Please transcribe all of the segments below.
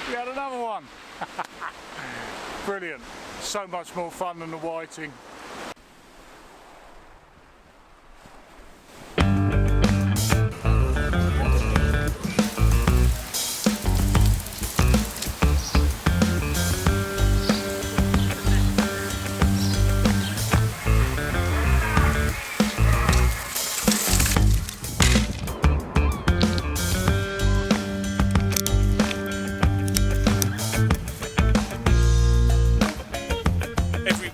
We had another one. Brilliant. So much more fun than the whiting.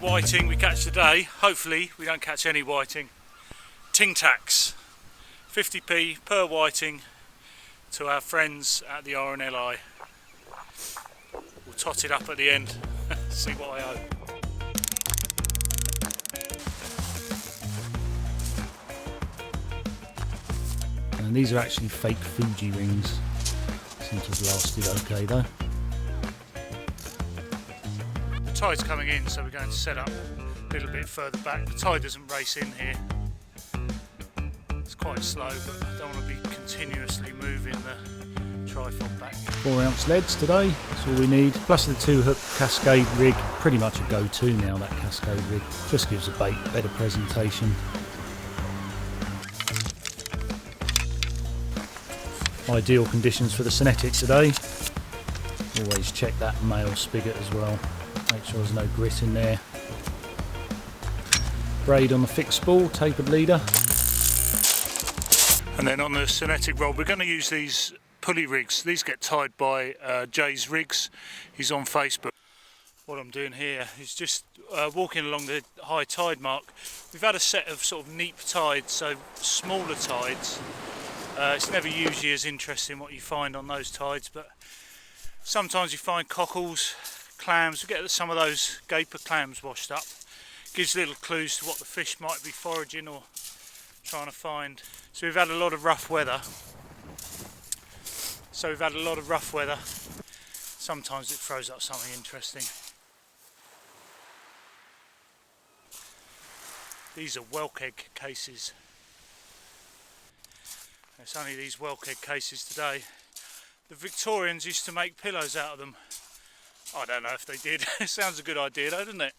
Whiting we catch today, hopefully we don't catch any whiting. Ting tax, 50p per whiting to our friends at the RNLI. We'll tot it up at the end, see what I owe. And these are actually fake Fuji rings. Seem to have lasted okay though. The tide's coming in, so we're going to set up a little bit further back. The tide doesn't race in here. It's quite slow, but I don't want to be continuously moving the tripod back. 4-ounce leads today, that's all we need. Plus the 2-hook Cascade rig, pretty much a go-to now, that Cascade rig. Just gives the bait better presentation. Ideal conditions for the Cinetic today. Always check that male spigot as well. Make sure there's no grit in there. Braid on the fixed spool, tapered leader. And then on the Cinetic rod, we're going to use these pulley rigs. These get tied by Jay's Rigs. He's on Facebook. What I'm doing here is just walking along the high tide mark. We've had a set of sort of neap tides, so smaller tides. It's never usually as interesting what you find on those tides, but sometimes you find cockles, clams. We get some of those gaper clams washed up. Gives little clues to what the fish might be foraging or trying to find. So we've had a lot of rough weather. Sometimes it throws up something interesting. These are whelk egg cases. It's only these whelk egg cases today. The Victorians used to make pillows out of them. I don't know if they did. It sounds a good idea though, doesn't it?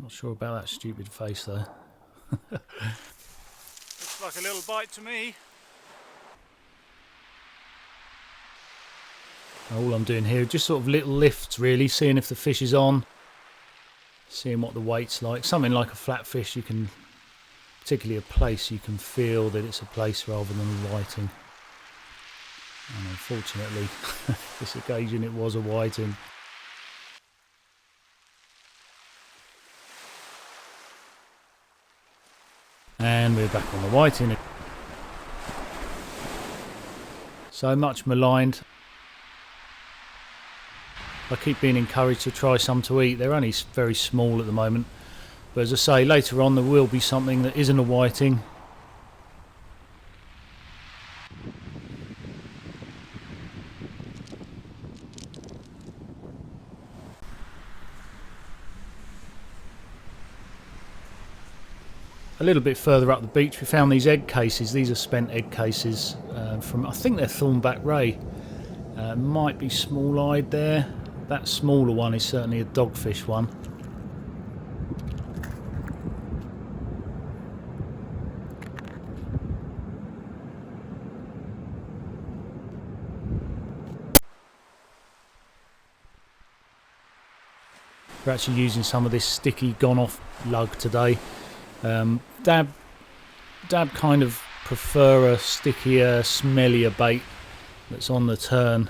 Not sure about that stupid face though. Looks like a little bite to me. All I'm doing here is just sort of little lifts really, seeing if the fish is on, seeing what the weight's like. Something like a flatfish, you can, particularly a place, you can feel that it's a place rather than a whiting. And unfortunately, this occasion it was a whiting. And we're back on the whiting. So much maligned. I keep being encouraged to try some to eat. They're only very small at the moment. But as I say, later on there will be something that isn't a whiting. A little bit further up the beach we found these egg cases. These are spent egg cases from, I think they're thornback ray. Might be small-eyed there. That smaller one is certainly a dogfish one. We're actually using some of this sticky gone off lug today. Dab kind of prefer a stickier, smellier bait that's on the turn,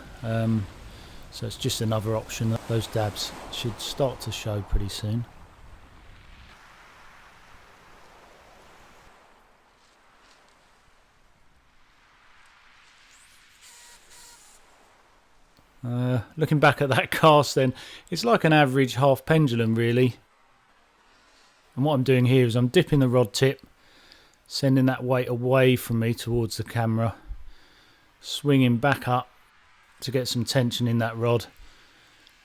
so it's just another option. Those dabs should start to show pretty soon. Looking back at that cast then, it's like an average half pendulum really. And what I'm doing here is I'm dipping the rod tip, sending that weight away from me towards the camera, swinging back up to get some tension in that rod,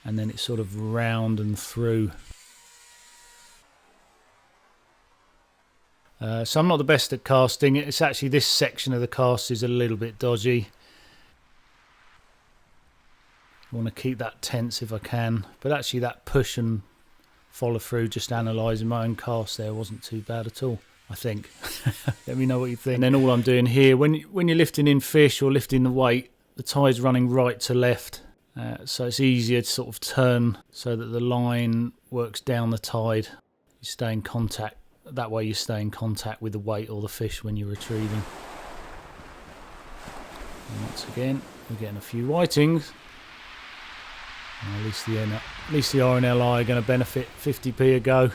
and then it's sort of round and through. So I'm not the best at casting. It's actually this section of the cast is a little bit dodgy. I want to keep that tense if I can, but actually that push and follow through, just analysing my own cast there, wasn't too bad at all, I think. Let me know what you think. And then all I'm doing here, when you're lifting in fish or lifting the weight, the tide's running right to left, so it's easier to sort of turn so that the line works down the tide. You stay in contact, that way you stay in contact with the weight or the fish when you're retrieving. And once again, we're getting a few whitings. At least the RNLI are going to benefit. 50p a go.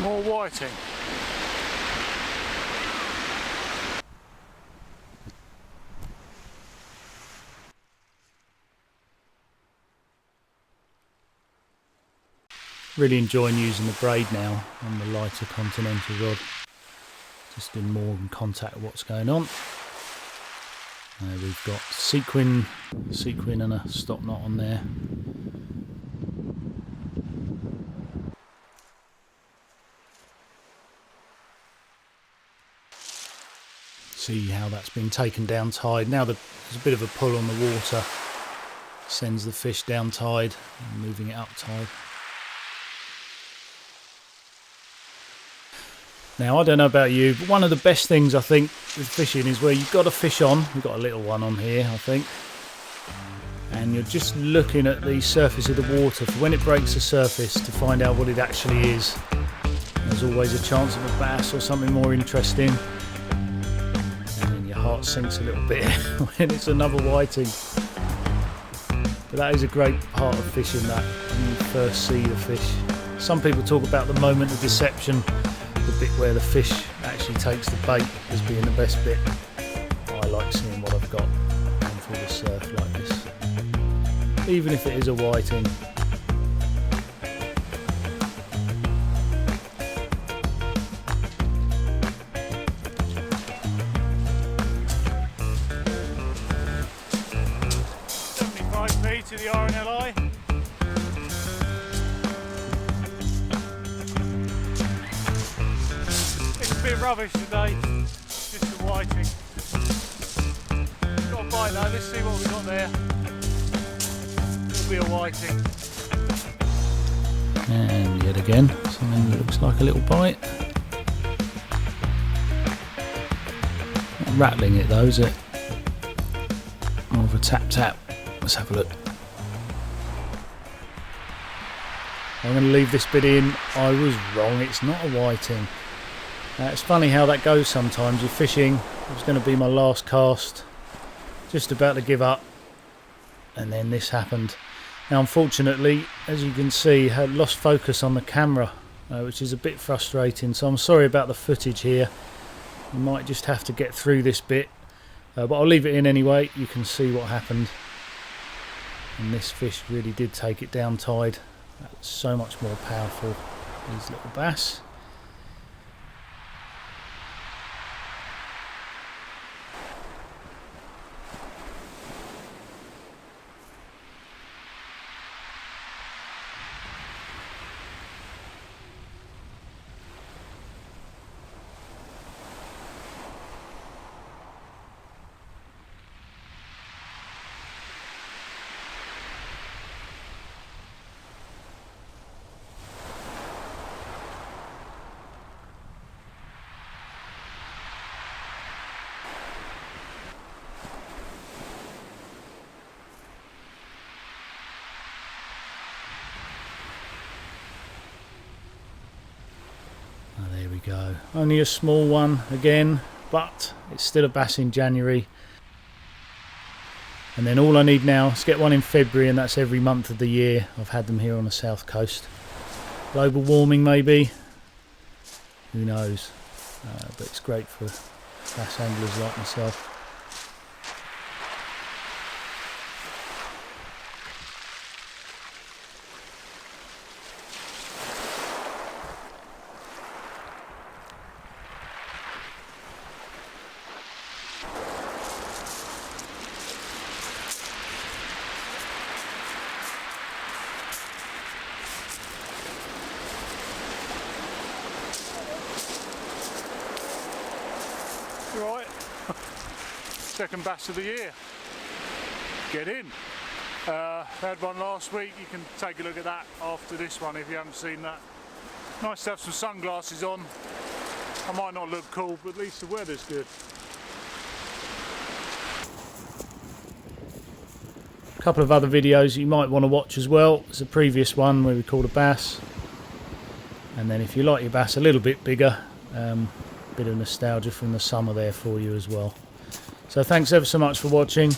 More whiting. Really enjoying using the braid now on the lighter continental rod. Just in more in contact with what's going on. We've got sequin and a stop knot on there. See how that's been taken down tide. Now there's a bit of a pull on the water. Sends the fish down tide and moving it up tide. Now, I don't know about you, but one of the best things I think with fishing is where you've got a fish on. We've got a little one on here, I think. And you're just looking at the surface of the water for when it breaks the surface to find out what it actually is. There's always a chance of a bass or something more interesting. And then your heart sinks a little bit when it's another whiting. But that is a great part of fishing, that when you first see the fish. Some people talk about the moment of deception. The bit where the fish actually takes the bait as being the best bit. I like seeing what I've got going through the surf like this, even if it is a whiting. £75p to the RNLI. Bit rubbish today, just the whiting. Got a bite though, let's see what we've got there. It'll be a whiting. And yet again, something that looks like a little bite. Not rattling it though, is it? More of a tap tap. Let's have a look. I'm going to leave this bit in. I was wrong, it's not a whiting. It's funny how that goes sometimes. You're fishing, it was going to be my last cast, just about to give up, and then this happened. Now unfortunately, as you can see, I lost focus on the camera, which is a bit frustrating, so I'm sorry about the footage here. You might just have to get through this bit, but I'll leave it in anyway. You can see what happened, and this fish really did take it down tide. That's so much more powerful, these little bass. There we go. Only a small one again, but it's still a bass in January. And then all I need now is get one in February, and that's every month of the year. I've had them here on the south coast. Global warming maybe, who knows, but it's great for bass anglers like myself. second bass of the year. Get in. Had one last week. You can take a look at that after this one if you haven't seen that. Nice to have some sunglasses on. I might not look cool, but at least the weather's good. A couple of other videos you might want to watch as well. There's a previous one where we caught a bass, and then if you like your bass a little bit bigger, bit of nostalgia from the summer there for you as well. So thanks ever so much for watching.